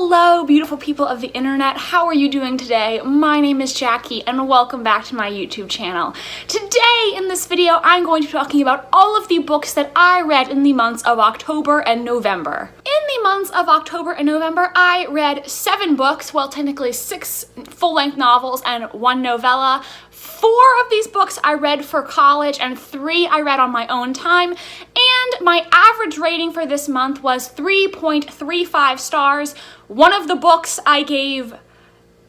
Hello, beautiful people of the internet. How are you doing today? My name is Jackie and welcome back to my YouTube channel. Today in this video, I'm going to be talking about all of the books that I read in the months of October and November. In the months of October and November, I read 7 books, well, technically 6 full-length novels and 1 novella. 4 of these books I read for college and 3 I read on my own time, and my average rating for this month was 3.35 stars. One of the books I gave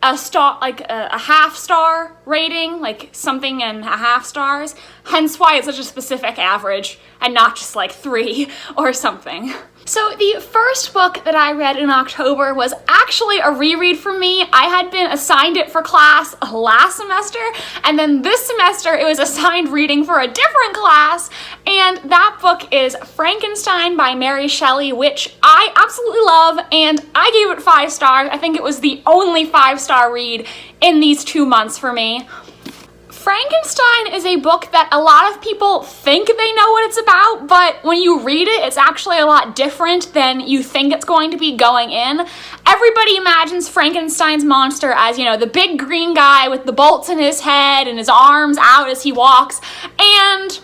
a star, like a half star rating, like something and a half stars, hence why it's such a specific average and not just like 3 or something. So the first book that I read in October was actually a reread for me. I had been assigned it for class last semester, and then this semester it was assigned reading for a different class, and that book is Frankenstein by Mary Shelley, which I absolutely love, and I gave it 5 stars. I think it was the only 5-star read in these 2 months for me. Frankenstein is a book that a lot of people think they know what it's about, but when you read it, it's actually a lot different than you think it's going to be going in. Everybody imagines Frankenstein's monster as, you know, the big green guy with the bolts in his head and his arms out as he walks, and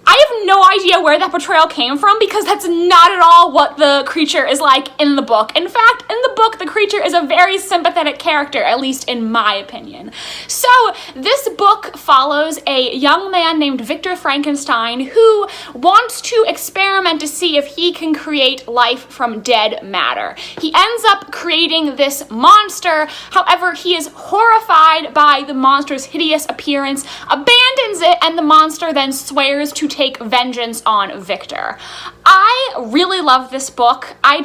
I have no idea where that portrayal came from because that's not at all what the creature is like in the book. In fact, in the book, the creature is a very sympathetic character, at least in my opinion. So this book follows a young man named Victor Frankenstein who wants to experiment to see if he can create life from dead matter. He ends up creating this monster. However, he is horrified by the monster's hideous appearance, abandons it, and the monster then swears to take vengeance on Victor. I really love this book. I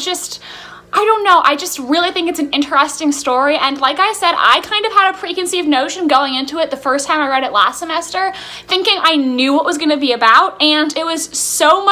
don't know, I just really think it's an interesting story, and like I said, I kind of had a preconceived notion going into it the first time I read it last semester, thinking I knew what it was going to be about, and it was so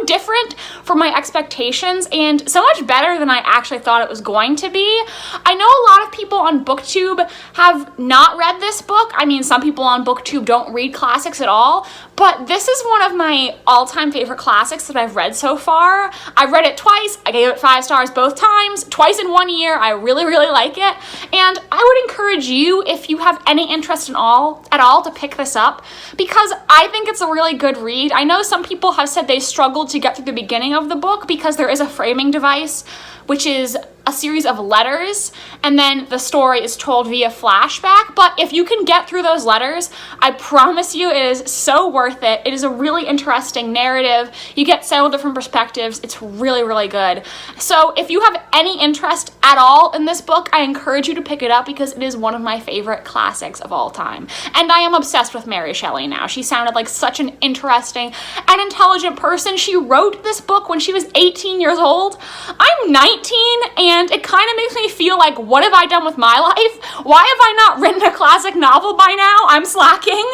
different from my expectations, and so much better than I actually thought it was going to be. I know a lot of people on BookTube have not read this book. I mean, some people on BookTube don't read classics at all, but this is one of my all-time favorite classics that I've read so far. I've read it twice. I gave it 5 stars both times, twice in 1 year. I really, really like it. And I would encourage you, if you have any interest at all, to pick this up because I think it's a really good read. I know some people have said they struggled to get through the beginning of the book because there is a framing device, which is a series of letters, and then the story is told via flashback. But if you can get through those letters, I promise you it is so worth it. It is a really interesting narrative. You get several different perspectives. It's really, really good. So if you have any interest at all in this book, I encourage you to pick it up because it is one of my favorite classics of all time. And I am obsessed with Mary Shelley now. She sounded like such an interesting and intelligent person. She wrote this book when she was 18 years old. I'm 19, and it kind of makes me feel like, what have I done with my life? Why have I not written a classic novel by now? I'm slacking.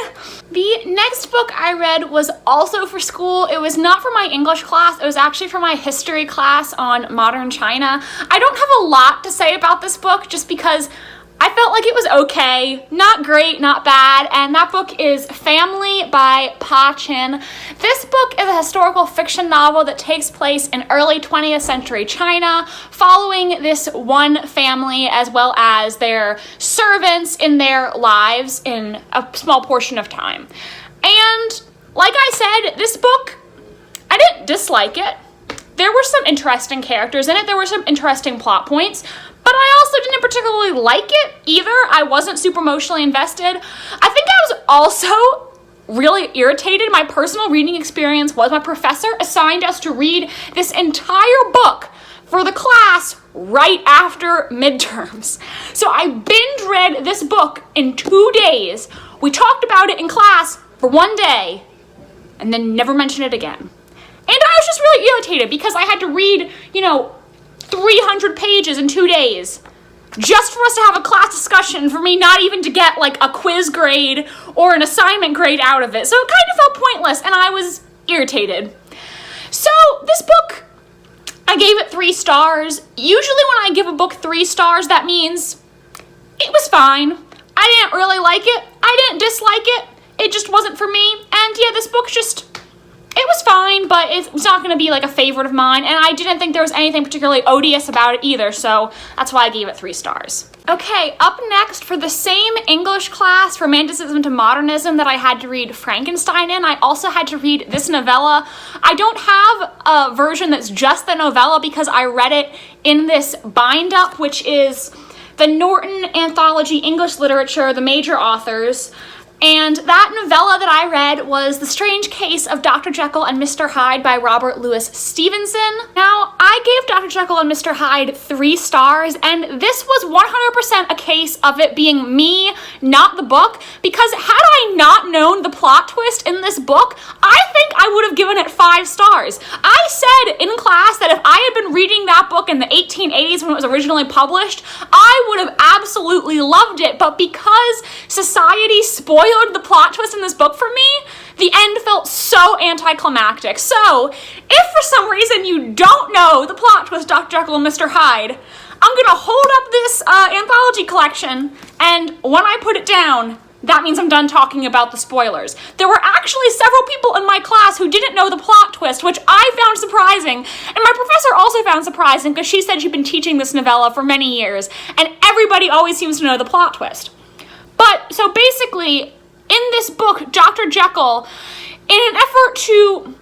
The next book I read was also for school. It was not for my English class. It was actually for my history class on modern China. I don't have a lot to say about this book just because I felt like it was okay, not great, not bad, and that book is Family by Pa Chin. This book is a historical fiction novel that takes place in early 20th century China, following this one family as well as their servants in their lives in a small portion of time. And like I said, this book, I didn't dislike it. There were some interesting characters in it, there were some interesting plot points, but I also didn't particularly like it either. I wasn't super emotionally invested. I think I was also really irritated. My personal reading experience was my professor assigned us to read this entire book for the class right after midterms. So I binge read this book in 2 days. We talked about it in class for 1 day and then never mentioned it again. And I was just really irritated because I had to read, 300 pages in 2 days just for us to have a class discussion, for me not even to get like a quiz grade or an assignment grade out of it. So it kind of felt pointless and I was irritated. So this book, I gave it 3 stars. Usually when I give a book 3 stars, that means it was fine. I didn't really like it. I didn't dislike it. It just wasn't for me. And yeah, this book's just, It was fine, but it's not going to be like a favorite of mine, and I didn't think there was anything particularly odious about it either, so that's why I gave it 3 stars. Okay, up next, for the same English class, Romanticism to Modernism, that I had to read Frankenstein in, I also had to read this novella. I don't have a version that's just the novella because I read it in this bind-up, which is the Norton Anthology English Literature, the major authors. And that novella that I read was The Strange Case of Dr. Jekyll and Mr. Hyde by Robert Louis Stevenson. Now, I gave Dr. Jekyll and Mr. Hyde 3 stars, and this was 100% a case of it being me, not the book, because had I not known the plot twist in this book, I think I would have given it 5 stars. I said in class that if I had been reading that book in the 1880s when it was originally published, I would have absolutely loved it, but because society spoiled the plot twist in this book for me, the end felt so anticlimactic. So, if for some reason you don't know the plot twist, Dr. Jekyll and Mr. Hyde, I'm gonna hold up this anthology collection, and when I put it down, that means I'm done talking about the spoilers. There were actually several people in my class who didn't know the plot twist, which I found surprising, and my professor also found surprising because she said she'd been teaching this novella for many years, and everybody always seems to know the plot twist. But, so basically, in this book, Dr. Jekyll, in an effort to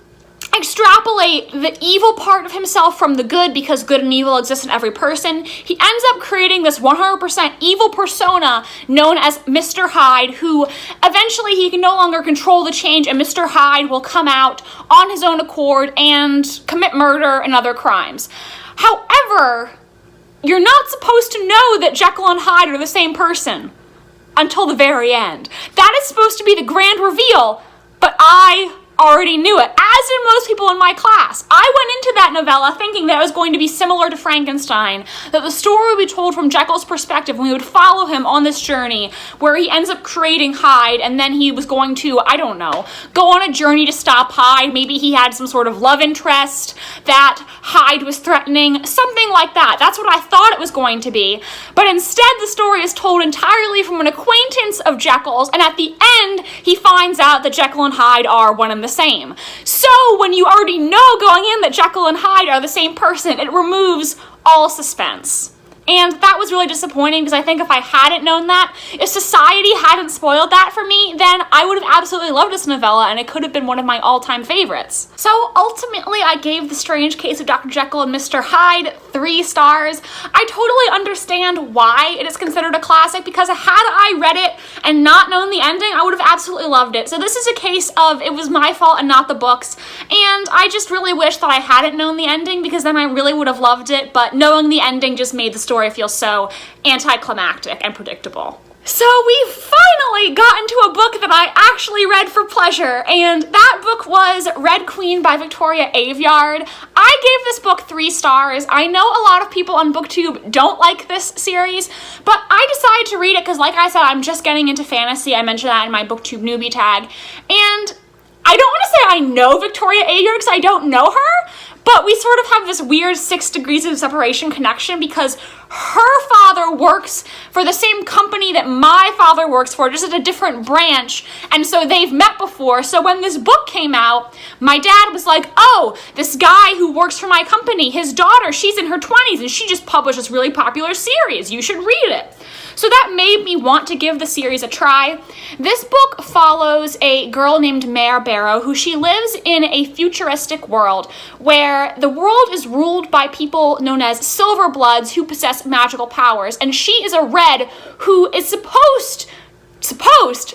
extrapolate the evil part of himself from the good, because good and evil exist in every person, he ends up creating this 100% evil persona known as Mr. Hyde, who eventually he can no longer control the change, and Mr. Hyde will come out on his own accord and commit murder and other crimes. However, you're not supposed to know that Jekyll and Hyde are the same person until the very end. That is supposed to be the grand reveal, but I already knew it, as did most people in my class. I went into that novella thinking that it was going to be similar to Frankenstein, that the story would be told from Jekyll's perspective, and we would follow him on this journey where he ends up creating Hyde, and then he was going to, I don't know, go on a journey to stop Hyde. Maybe he had some sort of love interest that Hyde was threatening, something like that. That's what I thought it was going to be. But instead, the story is told entirely from an acquaintance of Jekyll's, and at the end, he finds out that Jekyll and Hyde are one and the same. So when you already know going in that Jekyll and Hyde are the same person, it removes all suspense. And that was really disappointing, because I think if I hadn't known that, if society hadn't spoiled that for me, then I would have absolutely loved this novella, and it could have been one of my all-time favorites. So ultimately, I gave The Strange Case of Dr. Jekyll and Mr. Hyde 3 stars. I totally understand why it is considered a classic, because had I read it and not known the ending, I would have absolutely loved it. So this is a case of it was my fault and not the book's, and I just really wish that I hadn't known the ending, because then I really would have loved it, but knowing the ending just made the story feel so anticlimactic and predictable. So we've finally gotten to a book that I actually read for pleasure, and that book was Red Queen by Victoria Aveyard. I gave this book 3 stars. I know a lot of people on BookTube don't like this series, but I decided to read it because, like I said, I'm just getting into fantasy. I mentioned that in my BookTube newbie tag, and I don't want to say I know Victoria Aveyard because I don't know her, but we sort of have this weird 6 degrees of separation connection, because her father works for the same company that my father works for, just at a different branch, and so they've met before. So when this book came out, my dad was like, oh, this guy who works for my company, his daughter, she's in her 20s, and she just published this really popular series. You should read it. So that made me want to give the series a try. This book follows a girl named Mare Barrow, who she lives in a futuristic world where the world is ruled by people known as Silverbloods who possess magical powers, and she is a red who is supposed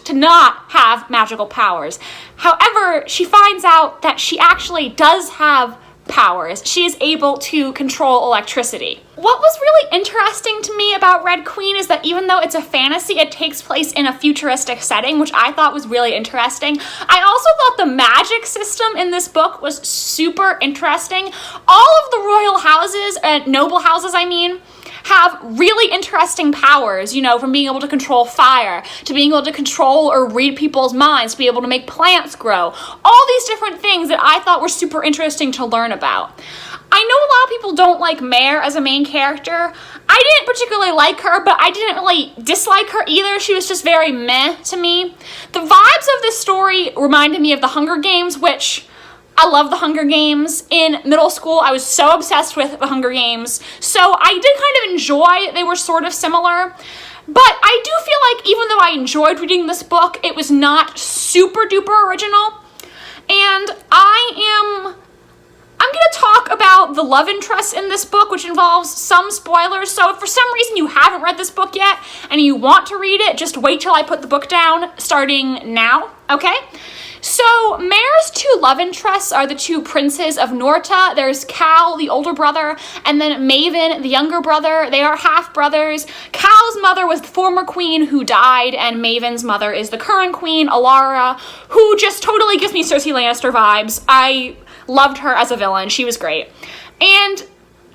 to not have magical powers. However, she finds out that she actually does have powers. She is able to control electricity. What was really interesting to me about Red Queen is that even though it's a fantasy, it takes place in a futuristic setting, which I thought was really interesting. I also thought the magic system in this book was super interesting. All of the royal houses, noble houses I mean, have really interesting powers, you know, from being able to control fire, to being able to control or read people's minds, to be able to make plants grow. All these different things that I thought were super interesting to learn about. I know a lot of people don't like Mare as a main character. I didn't particularly like her, but I didn't really dislike her either. She was just very meh to me. The vibes of this story reminded me of The Hunger Games, which I love the Hunger Games. In middle school, I was so obsessed with the Hunger Games. So I did kind of enjoy, they were sort of similar. But I do feel like even though I enjoyed reading this book, it was not super duper original. And I'm going to talk about the love interest in this book, which involves some spoilers. So if for some reason you haven't read this book yet and you want to read it, just wait till I put the book down starting now, okay? So Mare's two love interests are the two princes of Norta. There's Cal, the older brother, and then Maven, the younger brother. They are half-brothers. Cal's mother was the former queen who died, and Maven's mother is the current queen, Alara, who just totally gives me Cersei Lannister vibes. I loved her as a villain. She was great. And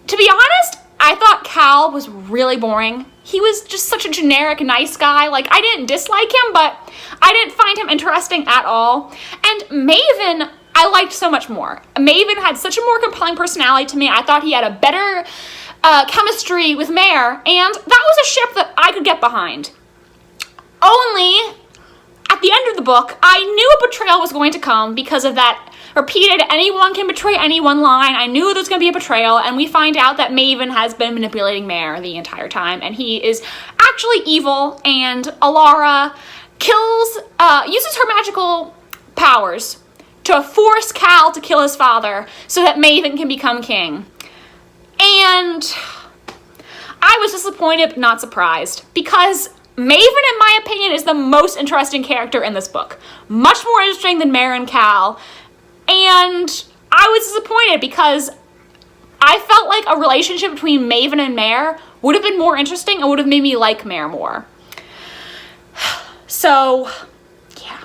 to be honest, I thought Cal was really boring. He was just such a generic, nice guy. Like, I didn't dislike him, but I didn't find him interesting at all. And Maven, I liked so much more. Maven had such a more compelling personality to me. I thought he had a better chemistry with Mare, and that was a ship that I could get behind. Only, at the end of the book, I knew a betrayal was going to come because of that repeated anyone can betray anyone line. I knew there was going to be a betrayal, and we find out that Maven has been manipulating Mare the entire time, and he is actually evil, and Alara uses her magical powers to force Cal to kill his father so that Maven can become king. And I was disappointed but not surprised, because Maven, in my opinion, is the most interesting character in this book. Much more interesting than Mare and Cal. And I was disappointed because I felt like a relationship between Maven and Mare would have been more interesting and would have made me like Mare more. So, yeah.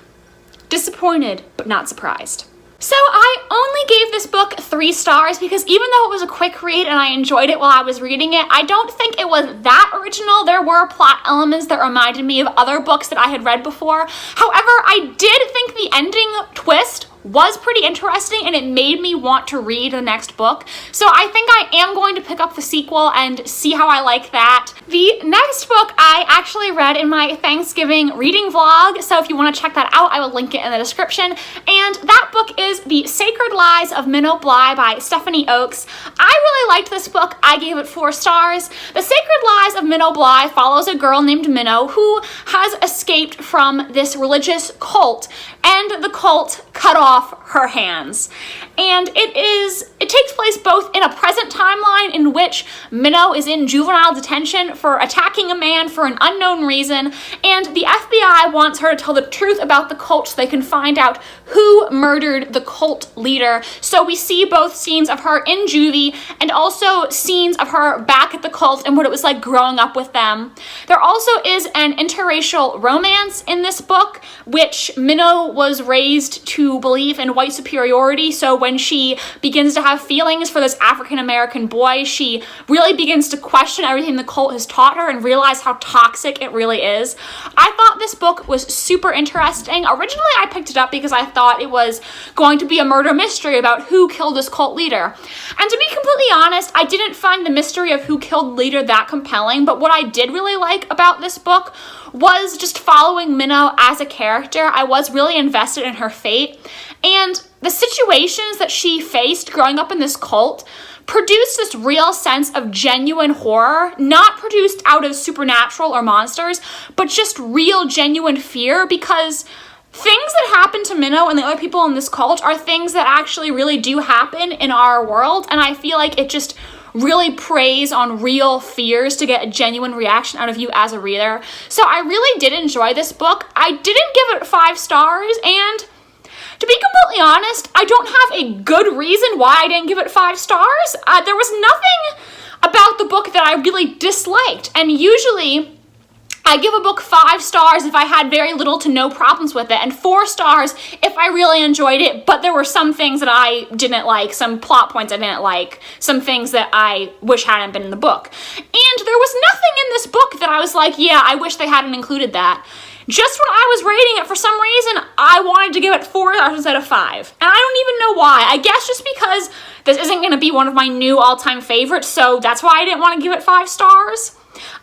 Disappointed, but not surprised. So I only gave this book 3 stars because even though it was a quick read and I enjoyed it while I was reading it, I don't think it was that original. There were plot elements that reminded me of other books that I had read before. However, I did think the ending twist was pretty interesting and it made me want to read the next book. So I think I am going to pick up the sequel and see how I like that. The next book I actually read in my Thanksgiving reading vlog, so if you want to check that out, I will link it in the description. And that book is The Sacred Lies of Minnow Bly by Stephanie Oakes. I really liked this book. I gave it 4 stars. The Sacred Lies of Minnow Bly follows a girl named Minnow who has escaped from this religious cult, and the cult cut off her hands. And it takes place both in a present timeline in which Minnow is in juvenile detention for attacking a man for an unknown reason, and the FBI wants her to tell the truth about the cult so they can find out who murdered the cult leader. So we see both scenes of her in juvie and also scenes of her back at the cult and what it was like growing up with them. There also is an interracial romance in this book, which Minnow was raised to believe in white superiority. So when she begins to have feelings for this African-American boy, she really begins to question everything the cult has taught her and realize how toxic it really is. I thought this book was super interesting. Originally, I picked it up because I thought it was going to be a murder mystery about who killed this cult leader. And to be completely honest, I didn't find the mystery of who killed the leader that compelling, but what I did really like about this book was just following Minnow as a character. I was really invested in her fate, and the situations that she faced growing up in this cult produced this real sense of genuine horror, not produced out of supernatural or monsters, but just real, genuine fear, because things that happen to Minnow and the other people in this cult are things that actually really do happen in our world, and I feel like it just really preys on real fears to get a genuine reaction out of you as a reader. So I really did enjoy this book. I didn't give it 5 stars, and to be completely honest, I don't have a good reason why I didn't give it 5 stars. There was nothing about the book that I really disliked, and usually I give a book 5 stars if I had very little to no problems with it, and 4 stars if I really enjoyed it, but there were some things that I didn't like, some plot points I didn't like, some things that I wish hadn't been in the book. And there was nothing in this book that I was like, yeah, I wish they hadn't included that. Just when I was rating it, for some reason, I wanted to give it 4 stars instead of 5. And I don't even know why. I guess just because this isn't going to be one of my new all-time favorites, so that's why I didn't want to give it 5 stars.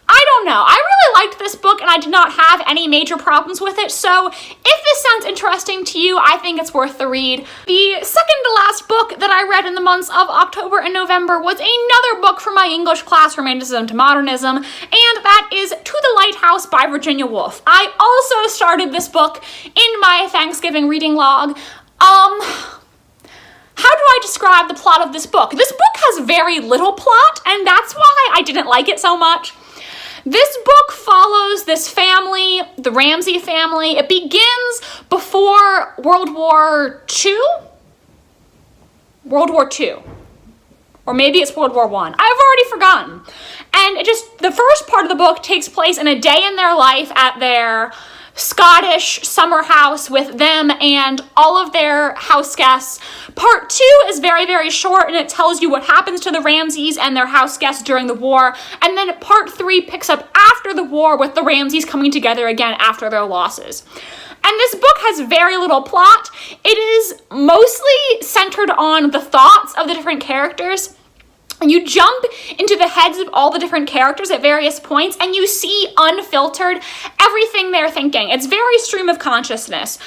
I don't know. I really liked this book and I did not have any major problems with it, so if this sounds interesting to you, I think it's worth the read. The second to last book that I read in the months of October and November was another book from my English class, Romanticism to Modernism, and that is To the Lighthouse by Virginia Woolf. I also started this book in my Thanksgiving reading log. How do I describe the plot of this book? This book has very little plot, and that's why I didn't like it so much. This book follows this family, the Ramsay family. It begins before World War II? World War II. Or maybe it's World War I. I've already forgotten. And the first part of the book takes place in a day in their life at their Scottish summer house with them and all of their house guests. Part 2 is very, very short, and it tells you what happens to the Ramsays and their house guests during the war. And then part 3 picks up after the war with the Ramsays coming together again after their losses. And this book has very little plot. It is mostly centered on the thoughts of the different characters. And you jump into the heads of all the different characters at various points, and you see unfiltered everything they're thinking. It's very stream of consciousness.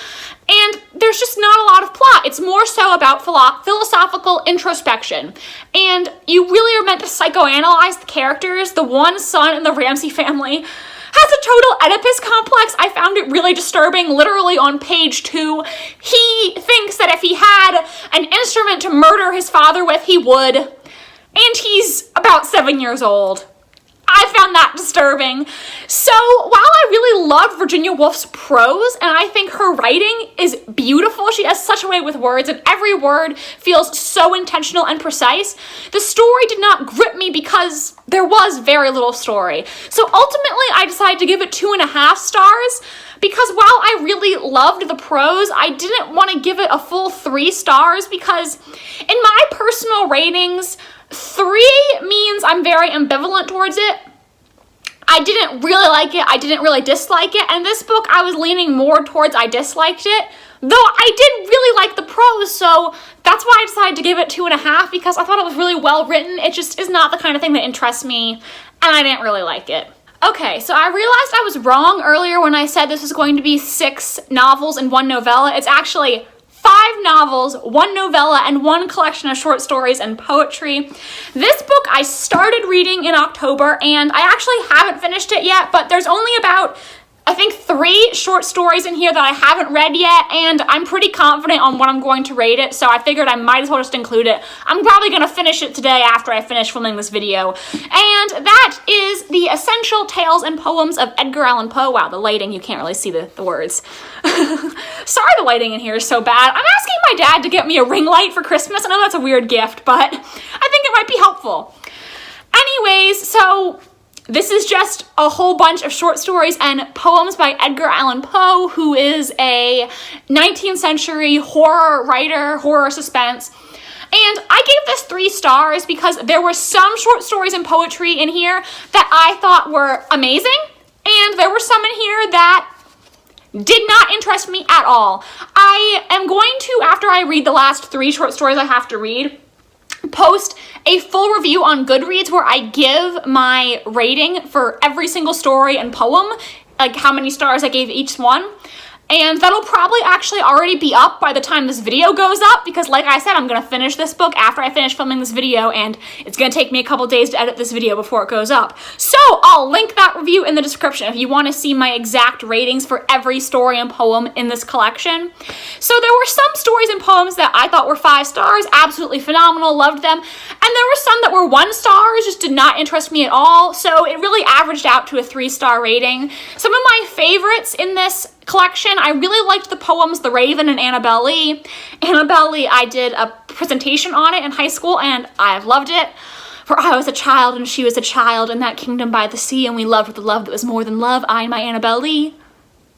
And there's just not a lot of plot. It's more so about philosophical introspection. And you really are meant to psychoanalyze the characters. The one son in the Ramsay family has a total Oedipus complex. I found it really disturbing. Literally on page 2, he thinks that if he had an instrument to murder his father with, he would. And he's about 7 years old. I found that disturbing. So while I really love Virginia Woolf's prose, and I think her writing is beautiful, she has such a way with words, and every word feels so intentional and precise, the story did not grip me because there was very little story. So ultimately, I decided to give it 2.5 stars, because while I really loved the prose, I didn't want to give it a full 3 stars, because in my personal ratings, 3 means I'm very ambivalent towards it. I didn't really like it, I didn't really dislike it, and this book I was leaning more towards I disliked it, though I did really like the prose, so that's why I decided to give it 2.5, because I thought it was really well written. It just is not the kind of thing that interests me, and I didn't really like it. Okay, so I realized I was wrong earlier when I said this was going to be 6 novels and 1 novella. It's actually 5 novels, 1 novella, and 1 collection of short stories and poetry. This book I started reading in October, and I actually haven't finished it yet, but there's only about, I think, 3 short stories in here that I haven't read yet, and I'm pretty confident on what I'm going to rate it, so I figured I might as well just include it. I'm probably going to finish it today after I finish filming this video. And that is The Essential Tales and Poems of Edgar Allan Poe. Wow, the lighting, you can't really see the words. Sorry the lighting in here is so bad. I'm asking my dad to get me a ring light for Christmas. I know that's a weird gift, but I think it might be helpful. Anyways, so this is just a whole bunch of short stories and poems by Edgar Allan Poe, who is a 19th century horror writer, horror suspense. And I gave this 3 stars because there were some short stories and poetry in here that I thought were amazing, and there were some in here that did not interest me at all. I am going to, after I read the last 3 short stories I have to read, post a full review on Goodreads where I give my rating for every single story and poem, like how many stars I gave each one. And that'll probably actually already be up by the time this video goes up, because like I said, I'm gonna finish this book after I finish filming this video, and it's gonna take me a couple days to edit this video before it goes up. So I'll link that review in the description if you wanna see my exact ratings for every story and poem in this collection. So there were some stories and poems that I thought were 5 stars, absolutely phenomenal, loved them. And there were some that were 1 star, just did not interest me at all. So it really averaged out to a 3-star rating. Some of my favorites in this collection, I really liked the poems The Raven and Annabel Lee. Annabel Lee, I did a presentation on it in high school, and I've loved it. For I was a child and she was a child in that kingdom by the sea, and we loved with a love that was more than love, I and my Annabel Lee.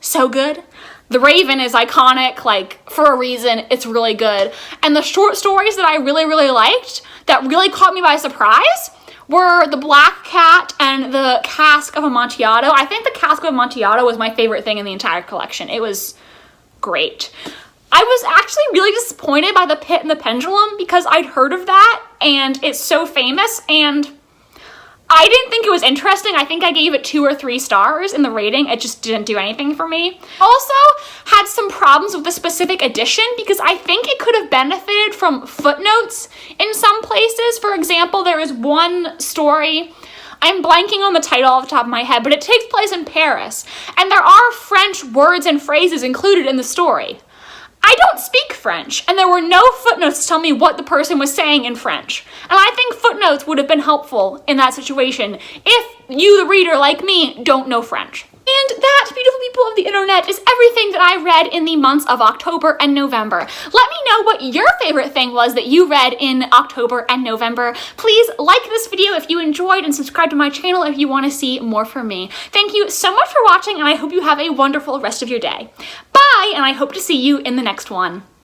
So good. The Raven is iconic, like, for a reason. It's really good. And the short stories that I really, really liked, that really caught me by surprise, were The Black Cat and and the Cask of Amontillado. I think the Cask of Amontillado was my favorite thing in the entire collection. It was great. I was actually really disappointed by The Pit and the Pendulum because I'd heard of that and it's so famous, and I didn't think it was interesting. I think I gave it 2 or 3 stars in the rating. It just didn't do anything for me. Also had some problems with the specific edition because I think it could have benefited from footnotes in some places. For example, there is one story, I'm blanking on the title off the top of my head, but it takes place in Paris, and there are French words and phrases included in the story. I don't speak French, and there were no footnotes to tell me what the person was saying in French. And I think footnotes would have been helpful in that situation if you, the reader, like me, don't know French. And that, beautiful people of the internet, is everything that I read in the months of October and November. Let me know what your favorite thing was that you read in October and November. Please like this video if you enjoyed and subscribe to my channel if you want to see more from me. Thank you so much for watching, and I hope you have a wonderful rest of your day. Bye, and I hope to see you in the next one.